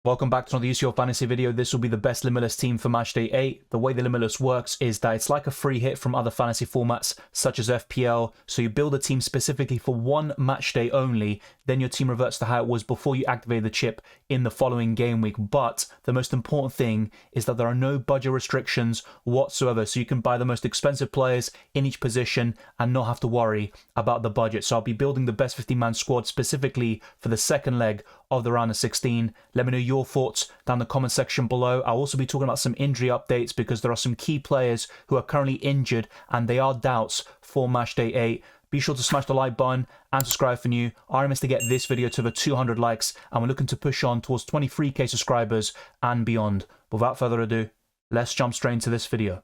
Welcome back to another UCL Fantasy video. This will be the best Limitless team for Matchday 8. The way the Limitless works is that it's like a free hit from other fantasy formats such as FPL. So you build a team specifically for one matchday only, then your team reverts to how it was before you activate the chip in the following game week. But the most important thing is that there are no budget restrictions whatsoever. So you can buy the most expensive players in each position and not have to worry about the budget. So I'll be building the best 50-man squad specifically for the second leg of the round of 16. Let me know your thoughts down the comment section below. I'll also be talking about some injury updates because there are some key players who are currently injured and they are doubts for Matchday 8. Be sure to smash the like button and subscribe for new. Our aim is to get this video to over 200 likes and we're looking to push on towards 23k subscribers and beyond. Without further ado, let's jump straight into this video.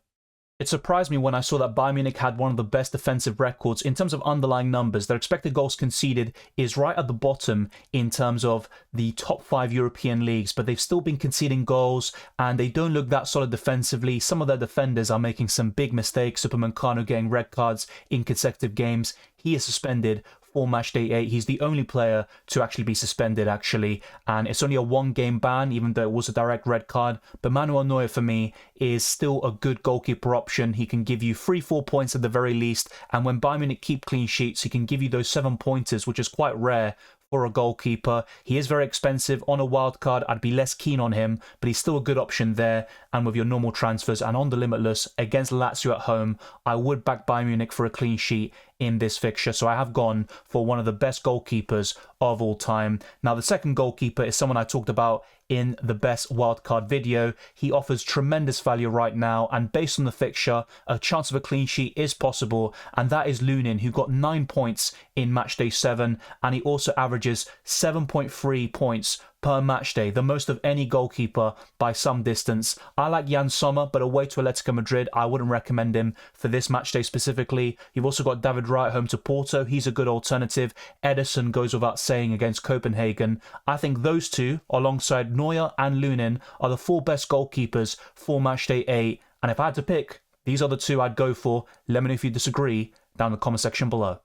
It surprised me when I saw that Bayern Munich had one of the best defensive records in terms of underlying numbers. Their expected goals conceded is right at the bottom in terms of the top 5 European leagues, but they've still been conceding goals and they don't look that solid defensively. Some of their defenders are making some big mistakes. Superman Kano getting red cards in consecutive games. He is suspended for Matchday 8. He's the only player to actually be suspended, and it's only a one-game ban, even though it was a direct red card. But Manuel Neuer, for me, is still a good goalkeeper option. He can give you 3-4 points at the very least, and when Bayern Munich keep clean sheets, he can give you those 7 pointers, which is quite rare for a goalkeeper. He is very expensive. On a wild card, I'd be less keen on him, but he's still a good option there. And with your normal transfers and on the Limitless against Lazio at home, I would back Bayern Munich for a clean sheet in this fixture. So I have gone for one of the best goalkeepers of all time. Now, the second goalkeeper is someone I talked about in the best wildcard video. He offers tremendous value right now, and based on the fixture, a chance of a clean sheet is possible, and that is Lunin, who got 9 points in matchday 7, and he also averages 7.3 points per match day, the most of any goalkeeper by some distance. I like Jan Sommer, but away to Atletico Madrid, I wouldn't recommend him for this match day specifically. You've also got David Raya at home to Porto. He's a good alternative. Ederson goes without saying against Copenhagen. I think those two, alongside Neuer and Lunin, are the 4 best goalkeepers for match day 8. And if I had to pick, these are the 2 I'd go for. Let me know if you disagree down in the comment section below.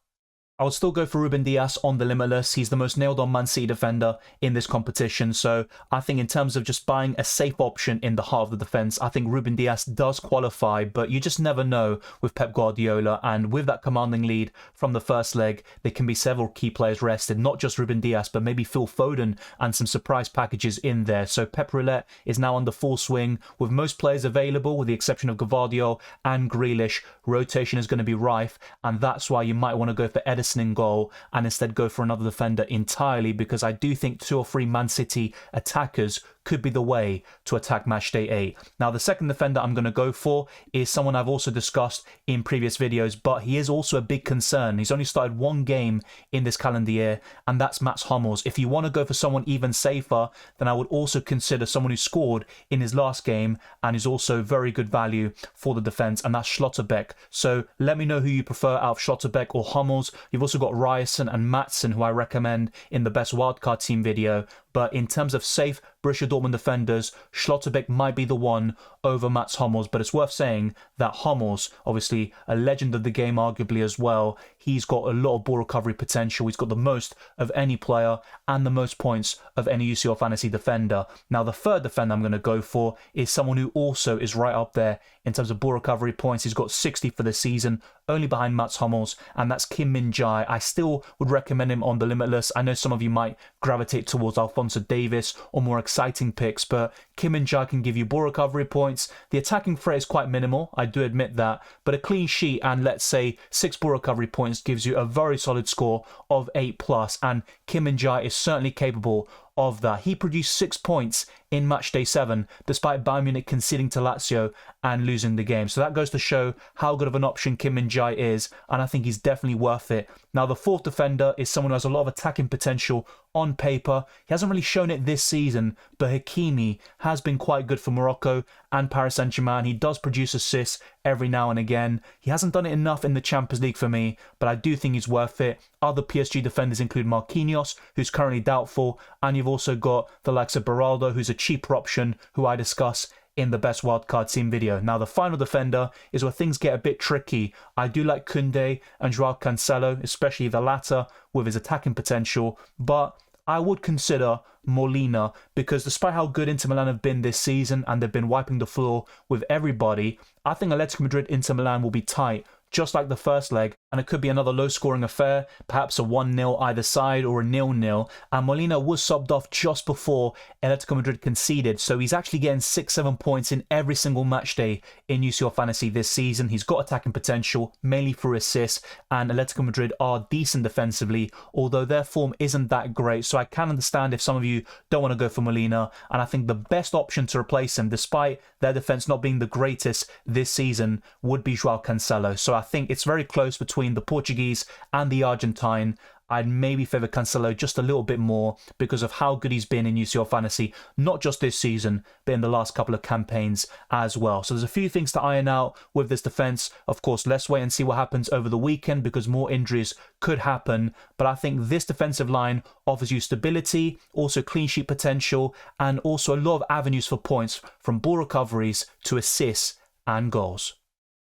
I would still go for Ruben Dias on the Limitless. He's the most nailed-on Man City defender in this competition. So I think in terms of just buying a safe option in the heart of the defence, I think Ruben Dias does qualify, but you just never know with Pep Guardiola. And with that commanding lead from the first leg, there can be several key players rested, not just Ruben Dias, but maybe Phil Foden and some surprise packages in there. So Pep Roulette is now under full swing with most players available, with the exception of Gvardiol and Grealish. Rotation is going to be rife, and that's why you might want to go for Ederson in goal and instead go for another defender entirely, because I do think 2 or 3 Man City attackers could be the way to attack Matchday 8. Now, the second defender I'm going to go for is someone I've also discussed in previous videos, but he is also a big concern. He's only started 1 game in this calendar year, and that's Mats Hummels. If you want to go for someone even safer, then I would also consider someone who scored in his last game and is also very good value for the defense, and that's Schlotterbeck. So let me know who you prefer out of Schlotterbeck or Hummels. You've also got Ryerson and Maatsen, who I recommend in the best wildcard team video. But in terms of safe Borussia Dortmund defenders, Schlotterbeck might be the one over Mats Hummels. But it's worth saying that Hummels, obviously a legend of the game arguably as well, he's got a lot of ball recovery potential. He's got the most of any player and the most points of any UCL fantasy defender. Now, the third defender I'm going to go for is someone who also is right up there in terms of ball recovery points. He's got 60 for the season, only behind Mats Hummels, and that's Kim Min-jae. I still would recommend him on the Limitless. I know some of you might gravitate towards Alphonso Davies or more exciting picks, but Kim Min-jae can give you ball recovery points. The attacking threat is quite minimal, I do admit that, but a clean sheet and let's say 6 ball recovery points gives you a very solid score of 8+, and Kim Min-jae is certainly capable of that. He produced 6 points in matchday 7, despite Bayern Munich conceding to Lazio and losing the game. So that goes to show how good of an option Kim Min-jae is, and I think he's definitely worth it. Now, the fourth defender is someone who has a lot of attacking potential on paper. He hasn't really shown it this season, but Hakimi has been quite good for Morocco and Paris Saint-Germain. He does produce assists every now and again. He hasn't done it enough in the Champions League for me, but I do think he's worth it. Other PSG defenders include Marquinhos, who's currently doubtful, and you've also got the likes of Beraldo, who's a cheaper option, who I discuss in the best wildcard team video. Now, the final defender is where things get a bit tricky. I do like Koundé and Joao Cancelo, especially the latter with his attacking potential, but I would consider Molina, because despite how good Inter Milan have been this season and they've been wiping the floor with everybody, I think Atletico Madrid Inter Milan will be tight, just like the first leg, and it could be another low-scoring affair, perhaps a 1-0 either side or a 0-0, and Molina was subbed off just before Atletico Madrid conceded, so he's actually getting 6-7 points in every single match day in UCL Fantasy this season. He's got attacking potential, mainly through assists, and Atletico Madrid are decent defensively, although their form isn't that great, so I can understand if some of you don't want to go for Molina, and I think the best option to replace him, despite their defense not being the greatest this season, would be Joao Cancelo. So I think it's very close between the Portuguese and the Argentine. I'd maybe favour Cancelo just a little bit more because of how good he's been in UCL Fantasy, not just this season, but in the last couple of campaigns as well. So there's a few things to iron out with this defence. Of course, let's wait and see what happens over the weekend because more injuries could happen. But I think this defensive line offers you stability, also clean sheet potential, and also a lot of avenues for points from ball recoveries to assists and goals.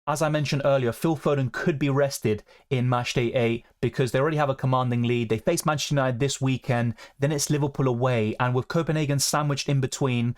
As I mentioned earlier, Phil Foden could be rested in Matchday 8 because they already have a commanding lead. They face Manchester United this weekend, then it's Liverpool away, and with Copenhagen sandwiched in between,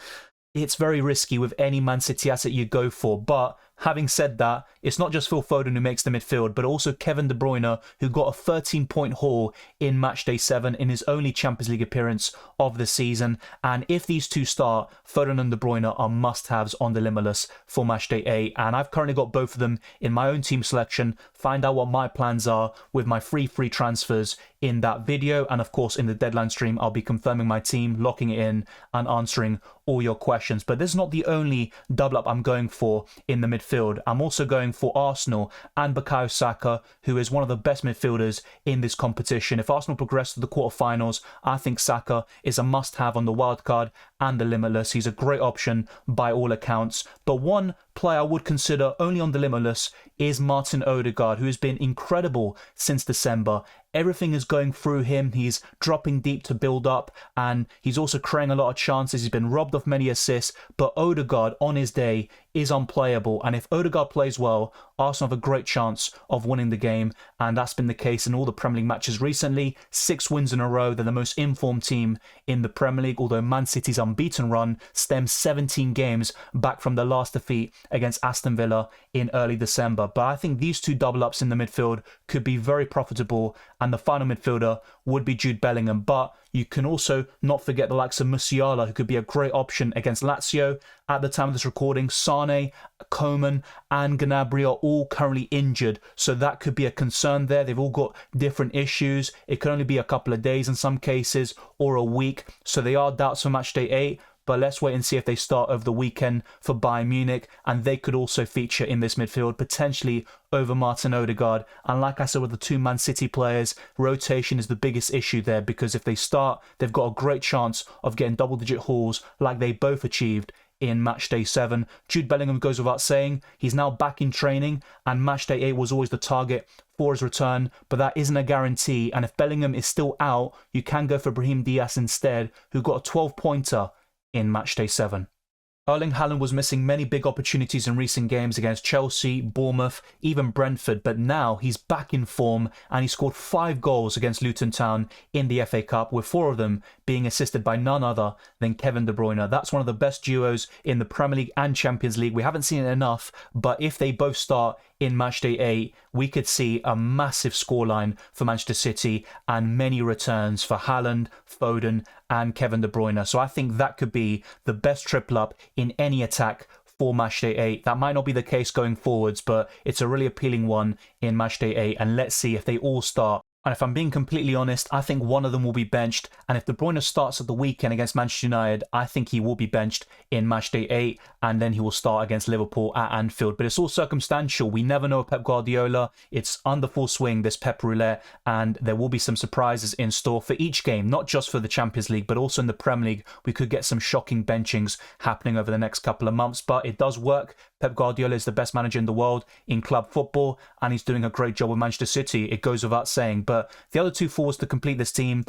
it's very risky with any Man City asset you go for. But having said that, it's not just Phil Foden who makes the midfield, but also Kevin De Bruyne, who got a 13-point haul in Matchday 7 in his only Champions League appearance of the season. And if these two start, Foden and De Bruyne are must-haves on the Limitless for Matchday 8. And I've currently got both of them in my own team selection. Find out what my plans are with my free transfers in that video. And of course, in the deadline stream, I'll be confirming my team, locking it in, and answering all your questions. But this is not the only double up I'm going for in the midfield. I'm also going for Arsenal and Bukayo Saka, who is one of the best midfielders in this competition. If Arsenal progress to the quarterfinals, I think Saka is a must-have on the wildcard and the Limitless. He's a great option by all accounts. But one player I would consider only on the Limitless is Martin Odegaard, who has been incredible since December. Everything is going through him. He's dropping deep to build up, and he's also creating a lot of chances. He's been robbed of many assists, but Odegaard on his day is unplayable. And if Odegaard plays well, Arsenal have a great chance of winning the game, and that's been the case in all the Premier League matches recently. 6 wins in a row. They're the most informed team in the Premier League, although Man City's unbeaten run stems 17 games back from their last defeat against Aston Villa in early December. But I think these two double-ups in the midfield could be very profitable, and the final midfielder would be Jude Bellingham. But you can also not forget the likes of Musiala, who could be a great option against Lazio. At the time of this recording, Sane, Coman and Gnabry are all currently injured, so that could be a concern there. They've all got different issues. It could only be a couple of days in some cases, or a week, so they are doubts for Matchday 8. But let's wait and see if they start over the weekend for Bayern Munich, and they could also feature in this midfield, potentially over Martin Odegaard. And like I said with the two Man City players, rotation is the biggest issue there, because if they start, they've got a great chance of getting double-digit hauls like they both achieved in Matchday 7. Jude Bellingham goes without saying. He's now back in training, and Matchday 8 was always the target for his return, but that isn't a guarantee. And if Bellingham is still out, you can go for Brahim Diaz instead, who got a 12-pointer in Matchday 7. Erling Haaland was missing many big opportunities in recent games against Chelsea, Bournemouth, even Brentford, but now he's back in form and he scored 5 goals against Luton Town in the FA Cup, with 4 of them being assisted by none other than Kevin De Bruyne. That's one of the best duos in the Premier League and Champions League. We haven't seen it enough, but if they both start in Matchday 8, we could see a massive scoreline for Manchester City and many returns for Haaland, Foden and Kevin De Bruyne. So I think that could be the best triple up in any attack for Matchday 8. That might not be the case going forwards, but it's a really appealing one in Matchday 8, and let's see if they all start. And if I'm being completely honest, I think one of them will be benched. And if De Bruyne starts at the weekend against Manchester United, I think he will be benched in Matchday 8. And then he will start against Liverpool at Anfield. But it's all circumstantial. We never know Pep Guardiola. It's under full swing, this Pep Roulette. And there will be some surprises in store for each game. Not just for the Champions League, but also in the Premier League. We could get some shocking benchings happening over the next couple of months. But it does work. Pep Guardiola is the best manager in the world in club football, and he's doing a great job with Manchester City. It goes without saying. But the other two forwards to complete this team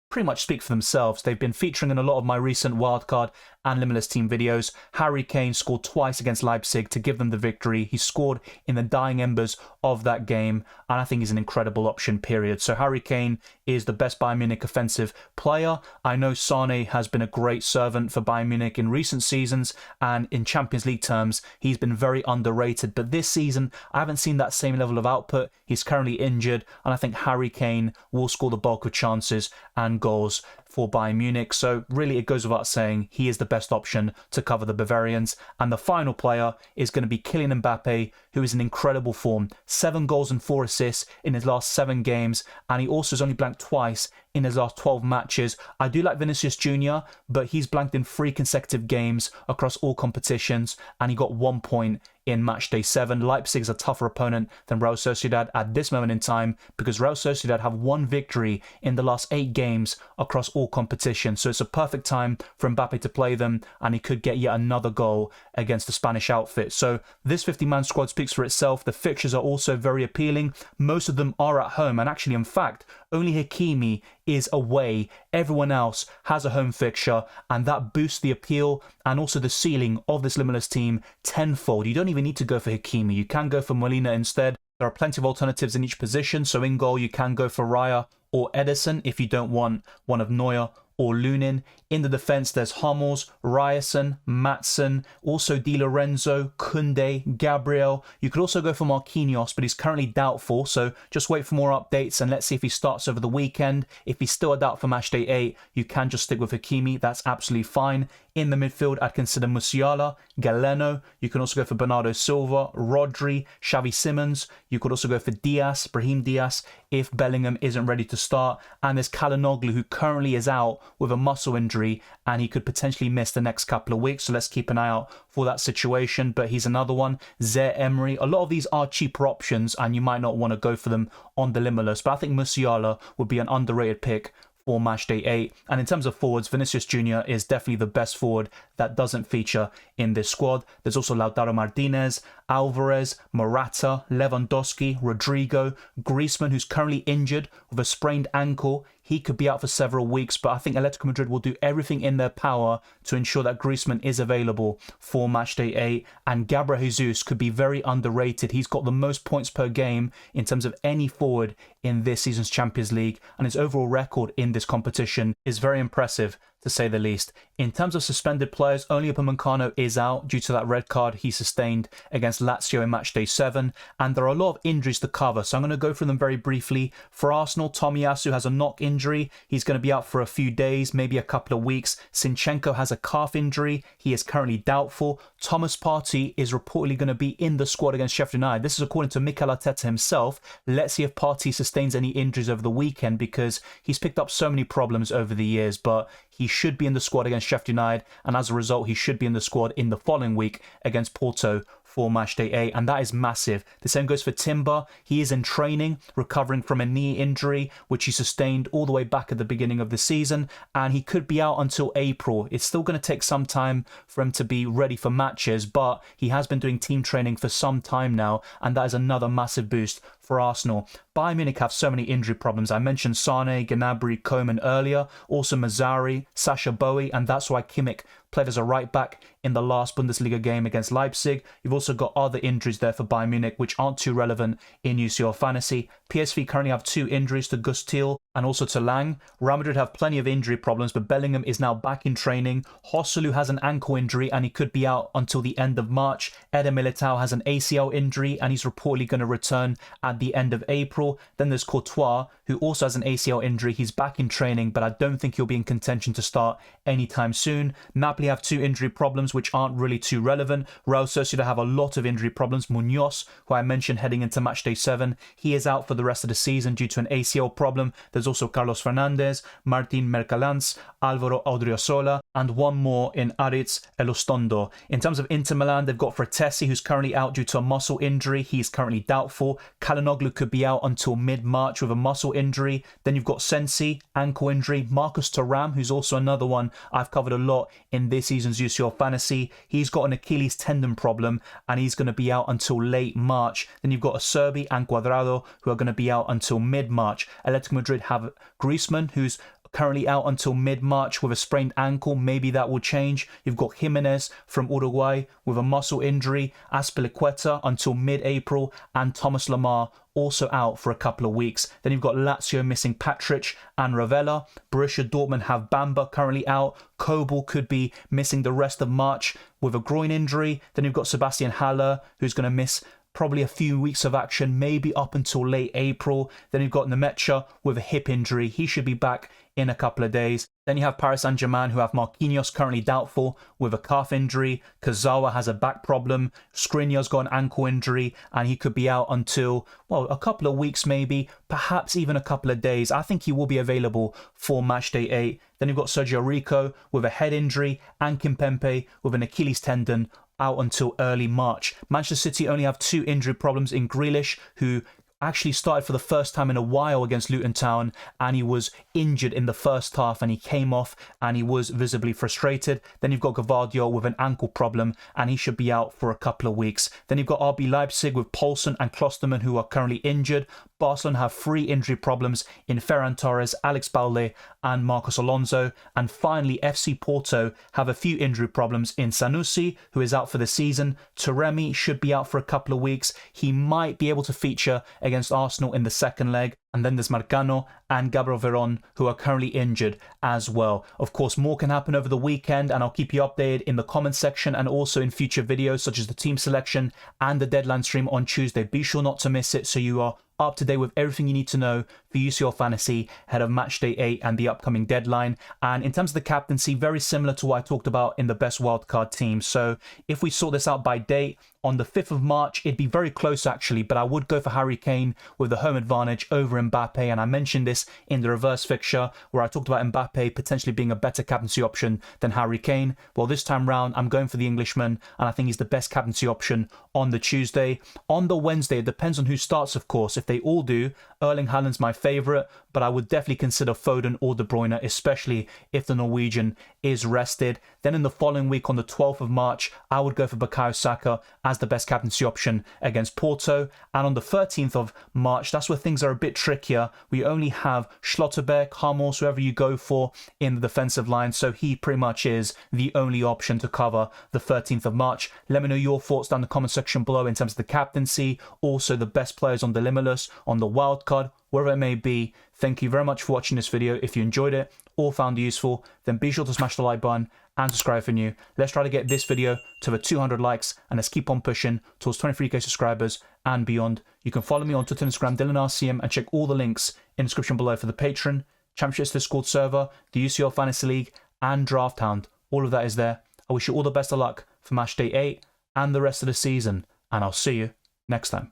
pretty much speak for themselves. They've been featuring in a lot of my recent wildcard and Limitless team videos. Harry Kane scored twice against Leipzig to give them the victory. He scored in the dying embers of that game, and I think he's an incredible option, period. So Harry Kane is the best Bayern Munich offensive player. I know Sane has been a great servant for Bayern Munich in recent seasons, and in Champions League terms, he's been very underrated. But this season, I haven't seen that same level of output. He's currently injured, and I think Harry Kane will score the bulk of chances and goals for Bayern Munich. So really, it goes without saying, he is the best option to cover the Bavarians. And the final player is going to be Kylian Mbappe, who is in incredible form. 7 goals and 4 assists in his last 7 games, and he also has only blanked twice in his last 12 matches. I do like Vinicius Jr., but he's blanked in 3 consecutive games across all competitions, and he got 1 point in Matchday 7. Leipzig is a tougher opponent than Real Sociedad at this moment in time, because Real Sociedad have 1 victory in the last 8 games across all competitions. So it's a perfect time for Mbappe to play them, and he could get yet another goal against the Spanish outfit. So this 50-man squad speaks for itself. The fixtures are also very appealing. Most of them are at home, and actually, in fact, only Hakimi is away. Everyone else has a home fixture, and that boosts the appeal and also the ceiling of this Limitless team tenfold. You don't even need to go for Hakimi. You can go for Molina instead. There are plenty of alternatives in each position. So in goal, you can go for Raya or Ederson if you don't want one of Neuer or Lunin. In the defence, there's Hummels, Ryerson, Maatsen, also Di Lorenzo, Koundé, Gabriel. You could also go for Marquinhos, but he's currently doubtful, so just wait for more updates and let's see if he starts over the weekend. If he's still a doubt for Matchday 8, you can just stick with Hakimi. That's absolutely fine. In the midfield, I'd consider Musiala, Galeno. You can also go for Bernardo Silva, Rodri, Xavi Simons. You could also go for Diaz, Brahim Diaz, if Bellingham isn't ready to start. And there's Calhanoglu, who currently is out with a muscle injury, and he could potentially miss the next couple of weeks. So let's keep an eye out for that situation. But he's another one. Zaire Emery. A lot of these are cheaper options, and you might not want to go for them on the Limitless. But I think Musiala would be an underrated pick for Matchday 8. And in terms of forwards, Vinicius Jr. is definitely the best forward that doesn't feature in this squad. There's also Lautaro Martinez, Alvarez, Morata, Lewandowski, Rodrigo, Griezmann, who's currently injured with a sprained ankle. He could be out for several weeks, but I think Atletico Madrid will do everything in their power to ensure that Griezmann is available for Matchday 8. And Gabriel Jesus could be very underrated. He's got the most points per game in terms of any forward in this season's Champions League, and his overall record in this competition is very impressive, to say the least. In terms of suspended players, only Upamecano is out due to that red card he sustained against Lazio in Matchday 7, and there are a lot of injuries to cover, so I'm going to go through them very briefly. For Arsenal, Tomiyasu has a knock injury. He's going to be out for a few days, maybe a couple of weeks. Zinchenko has a calf injury. He is currently doubtful. Thomas Partey is reportedly going to be in the squad against Sheffield United. This is according to Mikel Arteta himself. Let's see if Partey sustains any injuries over the weekend, because he's picked up so many problems over the years, but he should be in the squad against Sheffield United, and as a result, he should be in the squad in the following week against Porto for Matchday 8, and that is massive. The same goes for Timber. He is in training, recovering from a knee injury, which he sustained all the way back at the beginning of the season, and he could be out until April. It's still going to take some time for him to be ready for matches, but he has been doing team training for some time now, and that is another massive boost for Arsenal. Bayern Munich have so many injury problems. I mentioned Sane, Gnabry, Coman earlier, also Mazzari, Sasha Bowie, and that's why Kimmich played as a right back in the last Bundesliga game against Leipzig. You've also got other injuries there for Bayern Munich, which aren't too relevant in UCL Fantasy. PSV currently have 2 injuries to Gustil and also to Lang. Real Madrid have plenty of injury problems, but Bellingham is now back in training. Joselu has an ankle injury and he could be out until the end of March. Eder Militao has an ACL injury and he's reportedly going to return at the end of April. Then there's Courtois, who also has an ACL injury. He's back in training, but I don't think he'll be in contention to start anytime soon. Napoli have 2 injury problems, which aren't really too relevant. Real Sociedad have a lot of injury problems. Munoz, who I mentioned heading into Matchday 7, he is out for the rest of the season due to an ACL problem. There's also Carlos Fernandez, Martin Mercalans, Alvaro Odriozola, and one more in Aritz Elostondo. In terms of Inter Milan, they've got Fratesi, who's currently out due to a muscle injury. He's currently doubtful. Calhanoglu could be out until mid-March with a muscle injury. Then you've got Sensi, ankle injury. Marcus Thuram, who's also another one I've covered a lot in this season's UCL Fantasy. He's got an Achilles tendon problem and he's going to be out until late March. Then you've got Acerbi and Cuadrado, who are going to be out until mid-March. Atletico Madrid have Griezmann, who's currently out until mid-March with a sprained ankle. Maybe that will change. You've got Jimenez from Uruguay with a muscle injury, Azpilicueta until mid-April, and Thomas Lemar also out for a couple of weeks. Then you've got Lazio missing Patric and Ravella. Borussia Dortmund have Bamba currently out. Kobel could be missing the rest of March with a groin injury. Then you've got Sebastian Haller, who's going to miss probably a few weeks of action, maybe up until late April. Then you've got Nemecha with a hip injury. He should be back in a couple of days. Then you have Paris Saint-Germain, who have Marquinhos currently doubtful with a calf injury. Kazawa has a back problem. Skriniar's got an ankle injury, and he could be out until, well, a couple of weeks maybe, perhaps even a couple of days. I think he will be available for Matchday 8. Then you've got Sergio Rico with a head injury, and Kimpembe with an Achilles tendon out until early March. Manchester City only have 2 injury problems in Grealish, who actually started for the first time in a while against Luton Town, and he was injured in the first half and he came off and he was visibly frustrated. Then you've got Gvardiol with an ankle problem and he should be out for a couple of weeks. Then you've got RB Leipzig with Poulsen and Klosterman, who are currently injured. Barcelona have 3 injury problems in Ferran Torres, Alex Balde and Marcos Alonso. And finally, FC Porto have a few injury problems in Sanusi, who is out for the season. Taremi should be out for a couple of weeks. He might be able to feature against Arsenal in the second leg. And then there's Marcano and Gabriel Veron, who are currently injured as well. Of course, more can happen over the weekend, and I'll keep you updated in the comment section and also in future videos such as the team selection and the deadline stream on Tuesday. Be sure not to miss it so you are up to date with everything you need to know for UCL Fantasy ahead of Matchday 8 and the upcoming deadline. And in terms of the captaincy, very similar to what I talked about in the best wildcard team. So if we sort this out by date, on the 5th of March, it'd be very close actually, but I would go for Harry Kane with the home advantage over Mbappe. And I mentioned this in the reverse fixture where I talked about Mbappe potentially being a better captaincy option than Harry Kane. Well, this time round, I'm going for the Englishman, and I think he's the best captaincy option on the Tuesday. On the Wednesday, it depends on who starts, of course. If they all do, Erling Haaland's my favourite, but I would definitely consider Foden or De Bruyne, especially if the Norwegian is rested. Then in the following week, on the 12th of March, I would go for Bukayo Saka as the best captaincy option against Porto. And on the 13th of March, that's where things are a bit trickier. We only have Schlotterbeck, Hummels, whoever you go for in the defensive line. So he pretty much is the only option to cover the 13th of March. Let me know your thoughts down in the comment section below in terms of the captaincy, also the best players on the Limitless, on the wildcard, wherever it may be. Thank you very much for watching this video. If you enjoyed it or found it useful, then be sure to smash the like button and subscribe if you're new. Let's try to get this video to over 200 likes, and let's keep on pushing towards 23k subscribers and beyond. You can follow me on Twitter and Instagram, DylanRCM, and check all the links in the description below for the Patreon, Championships Discord server, the UCL Fantasy League, and Draft Hound. All of that is there. I wish you all the best of luck for Matchday 8 and the rest of the season, and I'll see you next time.